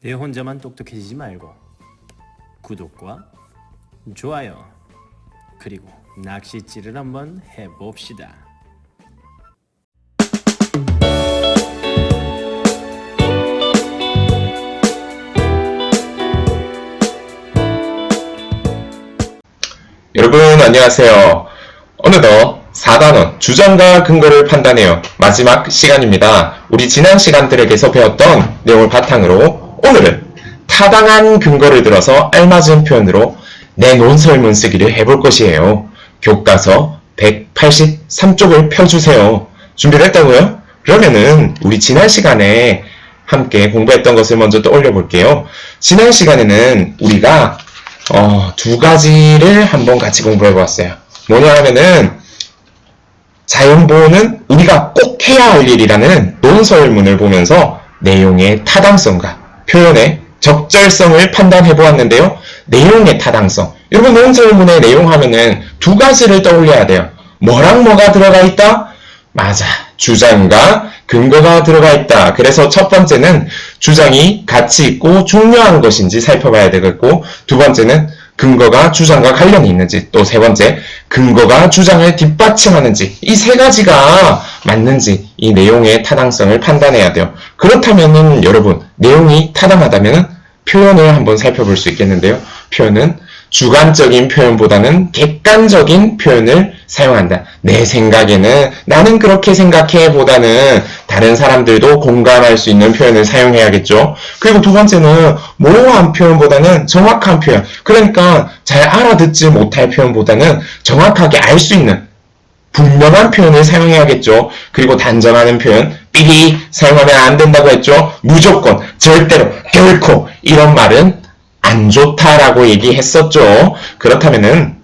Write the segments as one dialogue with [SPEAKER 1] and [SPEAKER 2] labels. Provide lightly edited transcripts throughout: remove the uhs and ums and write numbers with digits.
[SPEAKER 1] 내 혼자만 똑똑해지지 말고 구독과 좋아요 그리고 낚싯질을 한번 해봅시다.
[SPEAKER 2] 여러분 안녕하세요. 어느덧 4단원 주장과 근거를 판단해요. 마지막 시간입니다. 우리 지난 시간들에게서 배웠던 내용을 바탕으로 오늘은 타당한 근거를 들어서 알맞은 표현으로 내 논설문 쓰기를 해볼 것이에요. 교과서 183쪽을 펴주세요. 준비를 했다고요? 그러면은 우리 지난 시간에 함께 공부했던 것을 먼저 떠올려 볼게요. 지난 시간에는 우리가 두 가지를 한번 같이 공부해 보았어요. 뭐냐 하면은 자연보호는 우리가 꼭 해야 할 일이라는 논설문을 보면서 내용의 타당성과 표현의 적절성을 판단해 보았는데요. 내용의 타당성. 여러분 논설문의 내용 하면은 두 가지를 떠올려야 돼요. 뭐랑 뭐가 들어가 있다? 맞아. 주장과 근거가 들어가 있다. 그래서 첫 번째는 주장이 가치 있고 중요한 것인지 살펴봐야 되겠고, 두 번째는 근거가 주장과 관련이 있는지, 또 세 번째 근거가 주장을 뒷받침하는지, 이 세 가지가 맞는지 이 내용의 타당성을 판단해야 돼요. 그렇다면은 여러분 내용이 타당하다면 표현을 한번 살펴볼 수 있겠는데요. 표현은 주관적인 표현보다는 객관적인 표현을 사용한다. 내 생각에는 나는 그렇게 생각해 보다는 다른 사람들도 공감할 수 있는 표현을 사용해야겠죠. 그리고 두 번째는 모호한 표현보다는 정확한 표현. 그러니까 잘 알아듣지 못할 표현보다는 정확하게 알 수 있는 분명한 표현을 사용해야겠죠. 그리고 단정하는 표현, 삐리 사용하면 안 된다고 했죠. 무조건, 절대로, 결코 이런 말은 안 좋다라고 얘기했었죠. 그렇다면은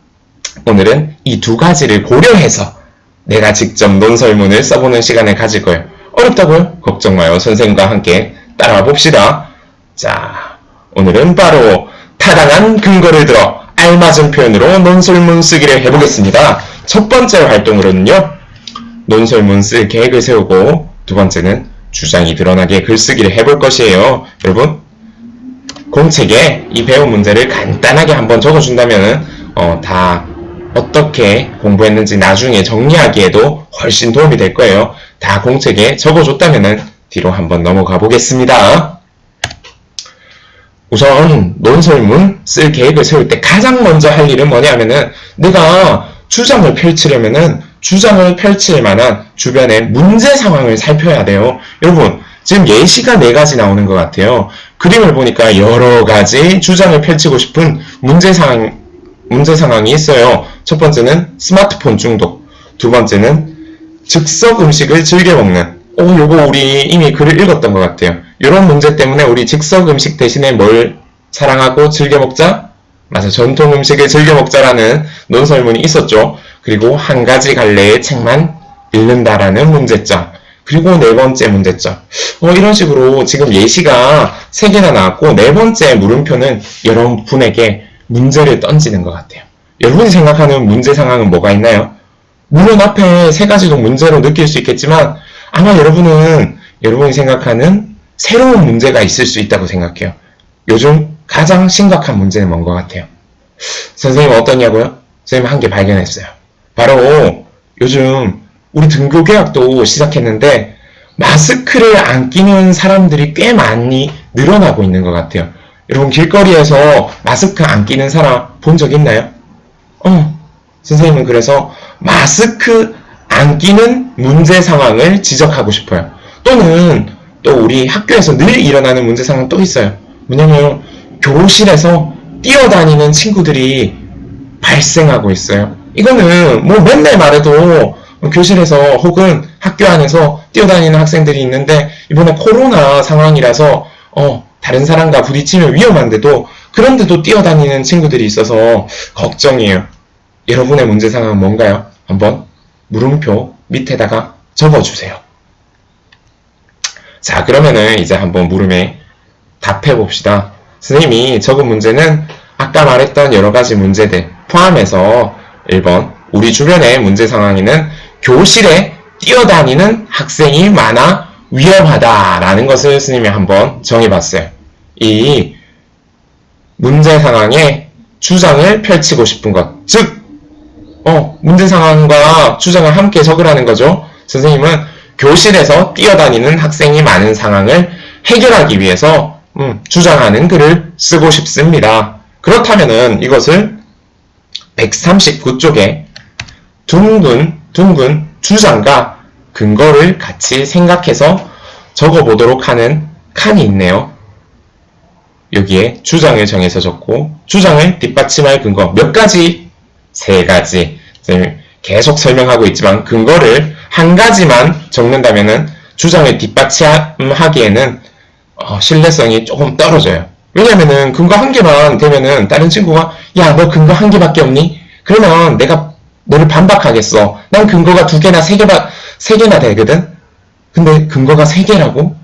[SPEAKER 2] 오늘은 이 두 가지를 고려해서 내가 직접 논설문을 써보는 시간을 가질 거예요. 어렵다고요? 걱정 마요. 선생님과 함께 따라와 봅시다. 자, 오늘은 바로 타당한 근거를 들어 알맞은 표현으로 논설문 쓰기를 해보겠습니다. 첫 번째 활동으로는요, 논설문 쓸 계획을 세우고, 두 번째는 주장이 드러나게 글쓰기를 해볼 것이에요. 여러분 공책에 이 배운 문제를 간단하게 한번 적어준다면 다 어떻게 공부했는지 나중에 정리하기에도 훨씬 도움이 될 거예요. 다 공책에 적어줬다면 뒤로 한번 넘어가 보겠습니다. 우선 논설문 쓸 계획을 세울 때 가장 먼저 할 일은 뭐냐면은 내가 주장을 펼치려면은 주장을 펼칠 만한 주변의 문제 상황을 살펴야 돼요. 여러분 지금 예시가 4가지 나오는 것 같아요. 그림을 보니까 여러 가지 주장을 펼치고 싶은 문제 상황이 있어요. 첫 번째는 스마트폰 중독, 두 번째는 즉석 음식을 즐겨 먹는. 요거 우리 이미 글을 읽었던 것 같아요. 이런 문제 때문에 우리 즉석 음식 대신에 뭘 사랑하고 즐겨 먹자? 맞아, 전통 음식을 즐겨 먹자라는 논설문이 있었죠. 그리고 한 가지 갈래의 책만 읽는다라는 문제점. 그리고 네 번째 문제점. 이런 식으로 지금 예시가 3개나 나왔고, 네 번째 물음표는 여러분에게 문제를 던지는 것 같아요. 여러분이 생각하는 문제 상황은 뭐가 있나요? 물론 앞에 3가지도 문제로 느낄 수 있겠지만, 아마 여러분이 생각하는 새로운 문제가 있을 수 있다고 생각해요. 요즘 가장 심각한 문제는 뭔 것 같아요? 선생님 어떠냐고요? 선생님 한 개 발견했어요. 바로 요즘 우리 등교 개학도 시작했는데 마스크를 안 끼는 사람들이 꽤 많이 늘어나고 있는 것 같아요. 여러분 길거리에서 마스크 안 끼는 사람 본 적 있나요? 선생님은 그래서 마스크 안 끼는 문제 상황을 지적하고 싶어요. 또는 또 우리 학교에서 늘 일어나는 문제 상황 또 있어요. 뭐냐면 교실에서 뛰어다니는 친구들이 발생하고 있어요. 이거는 뭐 맨날 말해도 교실에서 혹은 학교 안에서 뛰어다니는 학생들이 있는데, 이번에 코로나 상황이라서 다른 사람과 부딪히면 위험한데도 그런데도 뛰어다니는 친구들이 있어서 걱정이에요. 여러분의 문제 상황은 뭔가요? 한번 물음표 밑에다가 적어주세요. 자, 그러면은 이제 한번 물음에 답해 봅시다. 선생님이 적은 문제는 아까 말했던 여러 가지 문제들 포함해서 1번 우리 주변의 문제 상황에는 교실에 뛰어다니는 학생이 많아 위험하다라는 것을 스님이 한번 정해봤어요. 이 문제 상황에 주장을 펼치고 싶은 것. 즉, 문제 상황과 주장을 함께 적으라는 거죠. 선생님은 교실에서 뛰어다니는 학생이 많은 상황을 해결하기 위해서 주장하는 글을 쓰고 싶습니다. 그렇다면은 이것을 139쪽에 둥근 주장과 근거를 같이 생각해서 적어보도록 하는 칸이 있네요. 여기에 주장을 정해서 적고 주장을 뒷받침할 근거 몇 가지? 3가지. 계속 설명하고 있지만 근거를 한 가지만 적는다면은 주장을 뒷받침하기에는 신뢰성이 조금 떨어져요. 왜냐면은 근거 한 개만 되면은 다른 친구가 야, 너 근거 한 개밖에 없니? 그러면 내가 너를 반박하겠어. 난 근거가 2개나 3개나 되거든? 근데 근거가 3개라고?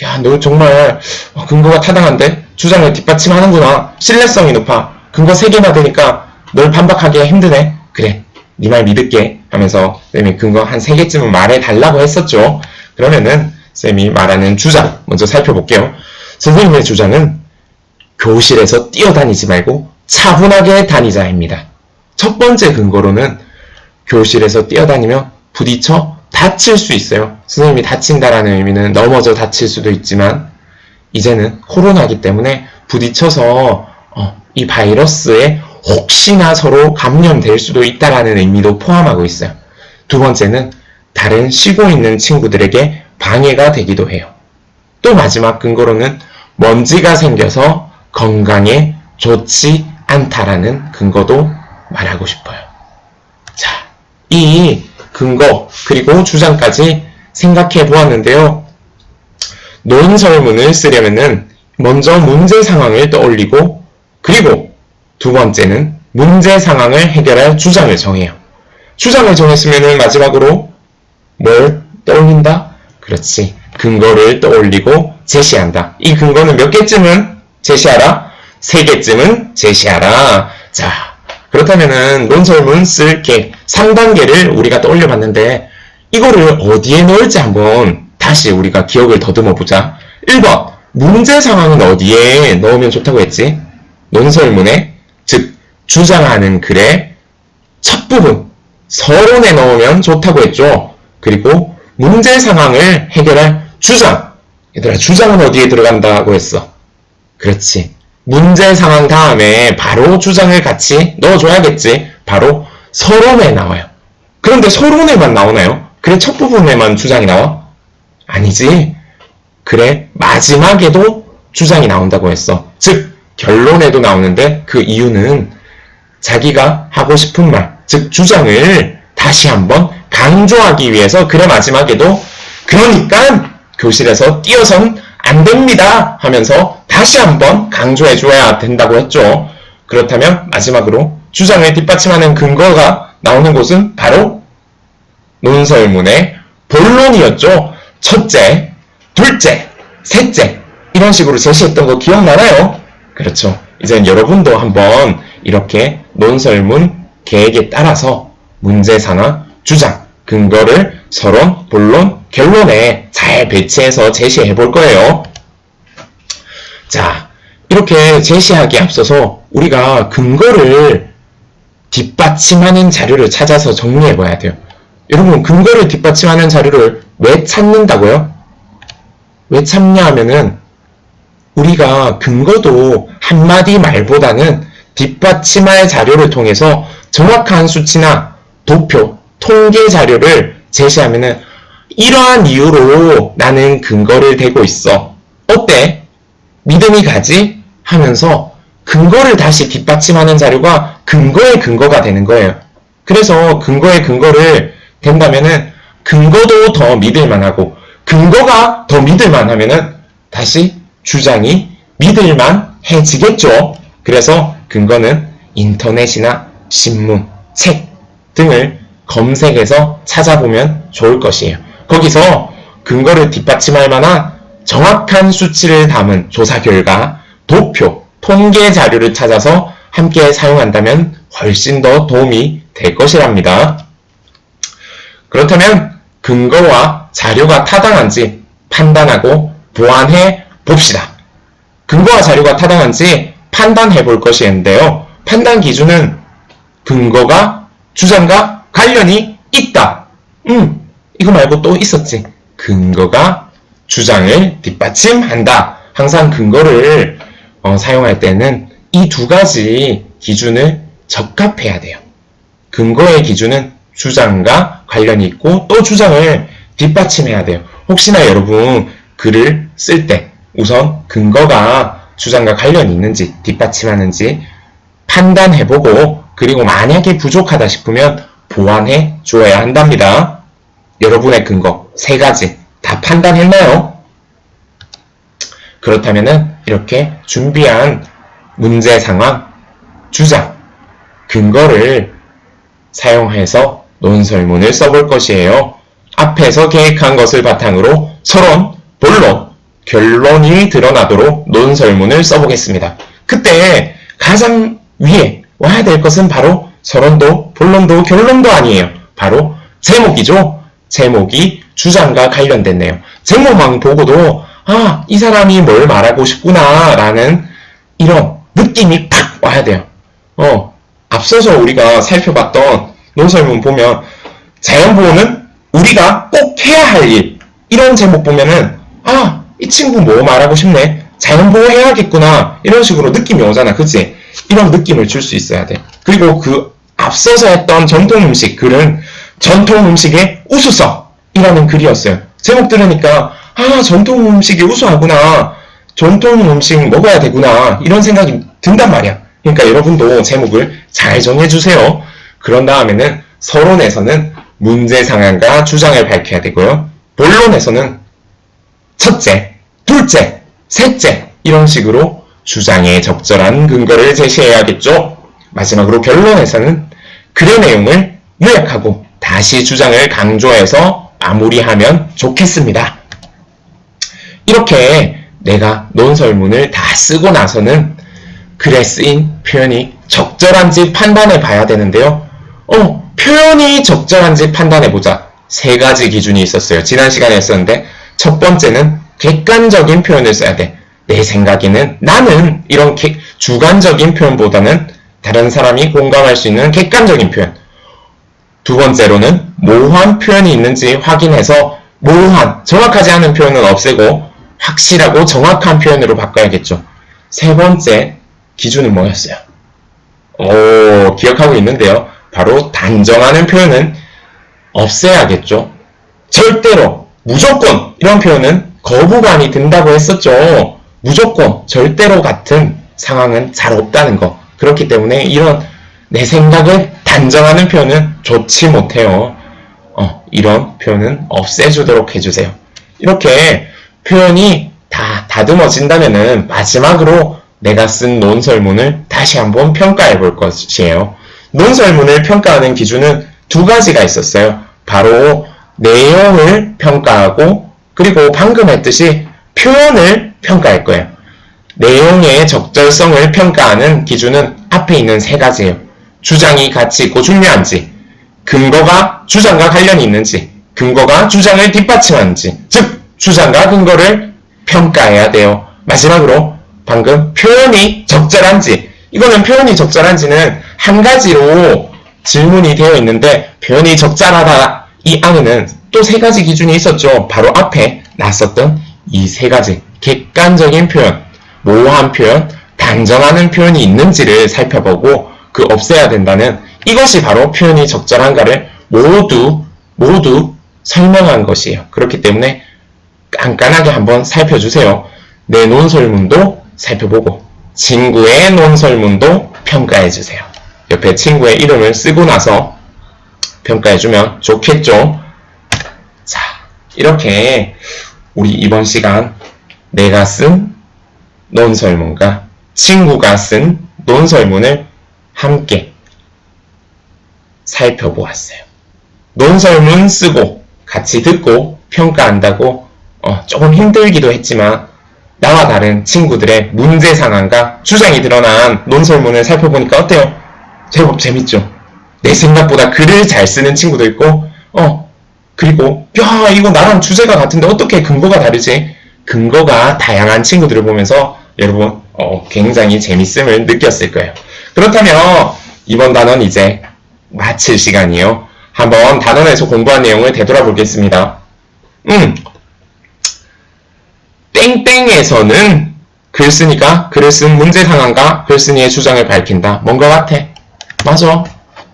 [SPEAKER 2] 야, 너 정말 근거가 타당한데? 주장을 뒷받침하는구나. 신뢰성이 높아. 근거 3개나 되니까 널 반박하기가 힘드네. 그래, 네 말 믿을게 하면서 쌤이 근거 한 3개쯤은 말해달라고 했었죠. 그러면은 쌤이 말하는 주장 먼저 살펴볼게요. 선생님의 주장은 교실에서 뛰어다니지 말고 차분하게 다니자입니다. 첫 번째 근거로는 교실에서 뛰어다니며 부딪혀 다칠 수 있어요. 선생님이 다친다라는 의미는 넘어져 다칠 수도 있지만 이제는 코로나기 때문에 부딪혀서 이 바이러스에 혹시나 서로 감염될 수도 있다라는 의미도 포함하고 있어요. 두 번째는 다른 쉬고 있는 친구들에게 방해가 되기도 해요. 또 마지막 근거로는 먼지가 생겨서 건강에 좋지 않다라는 근거도 말하고 싶어요. 자, 이 근거 그리고 주장까지 생각해 보았는데요. 논설문을 쓰려면은 먼저 문제 상황을 떠올리고 그리고 두 번째는 문제 상황을 해결할 주장을 정해요. 주장을 정했으면 마지막으로 뭘 떠올린다? 그렇지. 근거를 떠올리고 제시한다. 이 근거는 몇 개쯤은 제시하라? 3개쯤은 제시하라. 자, 그렇다면은 논설문 쓸 게 3단계를 우리가 떠올려 봤는데 이거를 어디에 넣을지 한번 다시 우리가 기억을 더듬어 보자. 1번, 문제 상황은 어디에 넣으면 좋다고 했지? 논설문에, 즉 주장하는 글의 첫 부분, 서론에 넣으면 좋다고 했죠. 그리고 문제 상황을 해결할 주장. 얘들아, 주장은 어디에 들어간다고 했어? 그렇지. 문제 상황 다음에 바로 주장을 같이 넣어줘야겠지. 바로 서론에 나와요. 그런데 서론에만 나오나요? 글의 첫 부분에만 주장이 나와? 아니지. 글의 마지막에도 주장이 나온다고 했어. 즉 결론에도 나오는데 그 이유는 자기가 하고 싶은 말, 즉 주장을 다시 한번 강조하기 위해서 글의 마지막에도 그러니까 교실에서 뛰어선 안 됩니다 하면서 다시 한번 강조해줘야 된다고 했죠. 그렇다면 마지막으로 주장을 뒷받침하는 근거가 나오는 곳은 바로 논설문의 본론이었죠. 첫째, 둘째, 셋째 이런 식으로 제시했던 거 기억나나요? 그렇죠. 이젠 여러분도 한번 이렇게 논설문 계획에 따라서 문제 상황, 주장, 근거를 서론, 본론, 결론에 잘 배치해서 제시해 볼 거예요. 자, 이렇게 제시하기에 앞서서 우리가 근거를 뒷받침하는 자료를 찾아서 정리해 봐야 돼요. 여러분, 근거를 뒷받침하는 자료를 왜 찾는다고요? 왜 찾냐 하면은 우리가 근거도 한마디 말보다는 뒷받침할 자료를 통해서 정확한 수치나 도표, 통계 자료를 제시하면은 이러한 이유로 나는 근거를 대고 있어. 어때? 믿음이 가지? 하면서 근거를 다시 뒷받침하는 자료가 근거의 근거가 되는 거예요. 그래서 근거의 근거를 된다면은 근거도 더 믿을만하고 근거가 더 믿을만하면은 다시 주장이 믿을만해지겠죠. 그래서 근거는 인터넷이나 신문, 책 등을 검색해서 찾아보면 좋을 것이에요. 거기서 근거를 뒷받침할 만한 정확한 수치를 담은 조사 결과, 도표, 통계 자료를 찾아서 함께 사용한다면 훨씬 더 도움이 될 것이랍니다. 그렇다면 근거와 자료가 타당한지 판단하고 보완해 봅시다. 근거와 자료가 타당한지 판단해 볼 것이었는데요. 판단 기준은 근거가 주장과 관련이 있다. 이거 말고 또 있었지. 근거가 주장을 뒷받침한다. 항상 근거를 사용할 때는 이 두 가지 기준을 적합해야 돼요. 근거의 기준은 주장과 관련이 있고 또 주장을 뒷받침해야 돼요. 혹시나 여러분 글을 쓸 때 우선 근거가 주장과 관련이 있는지 뒷받침하는지 판단해보고 그리고 만약에 부족하다 싶으면 보완해 주어야 한답니다. 여러분의 근거 3가지 다 판단했나요? 그렇다면 이렇게 준비한 문제 상황, 주장, 근거를 사용해서 논설문을 써볼 것이에요. 앞에서 계획한 것을 바탕으로 서론, 본론, 결론이 드러나도록 논설문을 써보겠습니다. 그때 가장 위에 와야 될 것은 바로 서론도, 본론도, 결론도 아니에요. 바로 제목이죠. 제목이 주장과 관련됐네요. 제목만 보고도 이 사람이 뭘 말하고 싶구나 라는 이런 느낌이 팍 와야 돼요. 앞서서 우리가 살펴봤던 논설문 보면 자연보호는 우리가 꼭 해야 할 일, 이런 제목 보면은 이 친구 뭐 말하고 싶네, 자연보호 해야겠구나, 이런 식으로 느낌이 오잖아. 그치? 이런 느낌을 줄 수 있어야 돼. 그리고 그 앞서서 했던 전통음식 글은 전통음식의 우수성이라는 글이었어요. 제목 들으니까 전통음식이 우수하구나, 전통음식 먹어야 되구나, 이런 생각이 든단 말이야. 그러니까 여러분도 제목을 잘 정해주세요. 그런 다음에는 서론에서는 문제 상황과 주장을 밝혀야 되고요. 본론에서는 첫째, 둘째, 셋째, 이런 식으로 주장에 적절한 근거를 제시해야겠죠. 마지막으로 결론에서는 글의 내용을 요약하고 다시 주장을 강조해서 마무리하면 좋겠습니다. 이렇게 내가 논설문을 다 쓰고 나서는 글에 쓰인 표현이 적절한지 판단해 봐야 되는데요. 표현이 적절한지 판단해 보자. 3가지 기준이 있었어요. 지난 시간에 했었는데, 첫 번째는 객관적인 표현을 써야 돼. 내 생각에는, 나는, 이런 주관적인 표현보다는 다른 사람이 공감할 수 있는 객관적인 표현. 두 번째로는 모호한 표현이 있는지 확인해서 모호한, 정확하지 않은 표현은 없애고 확실하고 정확한 표현으로 바꿔야겠죠. 세 번째 기준은 뭐였어요? 기억하고 있는데요. 바로 단정하는 표현은 없애야겠죠. 절대로, 무조건, 이런 표현은 거부감이 든다고 했었죠. 무조건, 절대로 같은 상황은 잘 없다는 거. 그렇기 때문에 이런 내 생각을 단정하는 표현은 좋지 못해요. 이런 표현은 없애주도록 해주세요. 이렇게 표현이 다 다듬어진다면은 마지막으로 내가 쓴 논설문을 다시 한번 평가해 볼 것이에요. 논설문을 평가하는 기준은 2가지가 있었어요. 바로 내용을 평가하고 그리고 방금 했듯이 표현을 평가할 거예요. 내용의 적절성을 평가하는 기준은 앞에 있는 3가지예요. 주장이 가치 있고 중요한지, 근거가 주장과 관련이 있는지, 근거가 주장을 뒷받침하는지, 즉 주장과 근거를 평가해야 돼요. 마지막으로 방금 표현이 적절한지, 이거는 표현이 적절한지는 한 가지로 질문이 되어 있는데 표현이 적절하다, 이 안에는 또 3가지 기준이 있었죠. 바로 앞에 나왔었던 이 3가지 객관적인 표현, 모호한 표현, 단정하는 표현이 있는지를 살펴보고 그 없애야 된다는, 이것이 바로 표현이 적절한가를 모두 설명한 것이에요. 그렇기 때문에 깐깐하게 한번 살펴주세요. 내 논설문도 살펴보고 친구의 논설문도 평가해주세요. 옆에 친구의 이름을 쓰고 나서 평가해주면 좋겠죠. 자, 이렇게 우리 이번 시간 내가 쓴 논설문과 친구가 쓴 논설문을 함께 살펴보았어요. 논설문 쓰고 같이 듣고 평가한다고 조금 힘들기도 했지만 나와 다른 친구들의 문제 상황과 주장이 드러난 논설문을 살펴보니까 어때요? 제법 재밌죠? 내 생각보다 글을 잘 쓰는 친구도 있고 그리고 야, 이거 나랑 주제가 같은데 어떻게 근거가 다르지? 근거가 다양한 친구들을 보면서 여러분 굉장히 재밌음을 느꼈을 거예요. 그렇다면 이번 단원 이제 마칠 시간이에요. 한번 단원에서 공부한 내용을 되돌아보겠습니다. 땡땡에서는 글쓴이가 글을 쓴 문제 상황과 글쓴이의 주장을 밝힌다. 뭔가 같아? 맞아.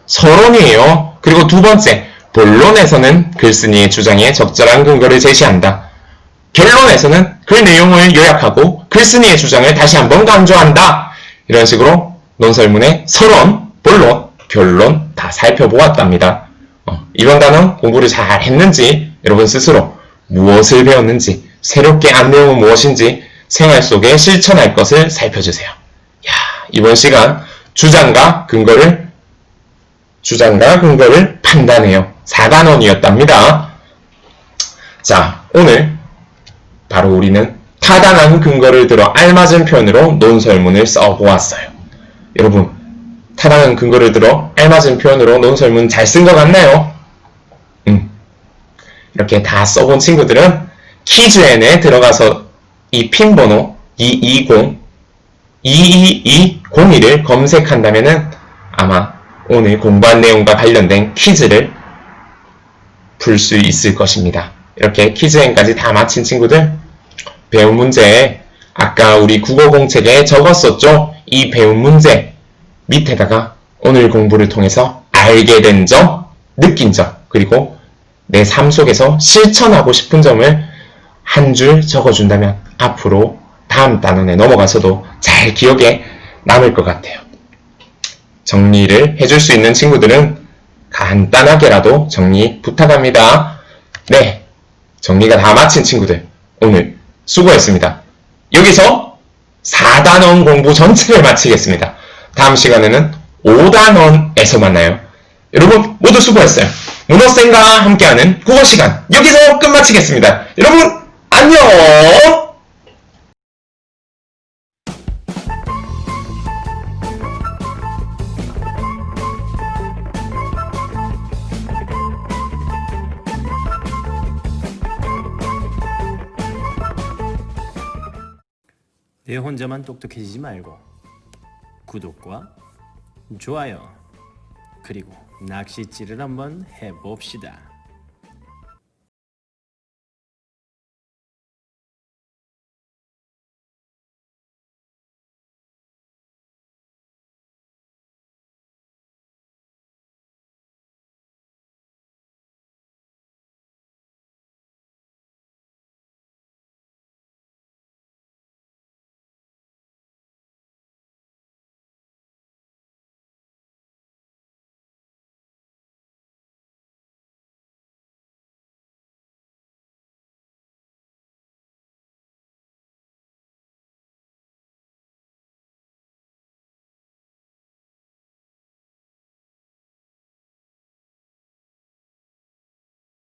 [SPEAKER 2] 서론이에요. 그리고 두 번째, 본론에서는 글쓴이의 주장에 적절한 근거를 제시한다. 결론에서는 글 내용을 요약하고 글쓴이의 주장을 다시 한번 강조한다. 이런 식으로 논설문의 서론, 본론, 결론 다 살펴보았답니다. 이번 단원 공부를 잘 했는지, 여러분 스스로 무엇을 배웠는지, 새롭게 안 내용은 무엇인지 생활 속에 실천할 것을 살펴주세요. 이번 시간 주장과 근거를 판단해요. 4단원이었답니다. 자, 오늘 바로 우리는 타당한 근거를 들어 알맞은 표현으로 논설문을 써보았어요. 여러분, 타당한 근거를 들어 알맞은 표현으로 논설문 잘 쓴 것 같나요? 이렇게 다 써본 친구들은 퀴즈엔에 들어가서 이 핀번호 220-222-01을 검색한다면은 아마 오늘 공부한 내용과 관련된 퀴즈를 풀 수 있을 것입니다. 이렇게 퀴즈엔까지 다 마친 친구들, 배운 문제 아까 우리 국어 공책에 적었었죠? 이 배운 문제 밑에다가 오늘 공부를 통해서 알게 된 점, 느낀 점, 그리고 내 삶 속에서 실천하고 싶은 점을 한 줄 적어준다면 앞으로 다음 단원에 넘어가서도 잘 기억에 남을 것 같아요. 정리를 해줄 수 있는 친구들은 간단하게라도 정리 부탁합니다. 네, 정리가 다 마친 친구들 오늘 수고했습니다. 여기서 4단원 공부 전체를 마치겠습니다. 다음 시간에는 5단원에서 만나요. 여러분 모두 수고했어요. 문어쌤과 함께하는 국어 시간 여기서 끝마치겠습니다. 여러분 안녕!
[SPEAKER 1] 내 혼자만 똑똑해지지 말고 구독과 좋아요 그리고 낚싯질을 한번 해봅시다.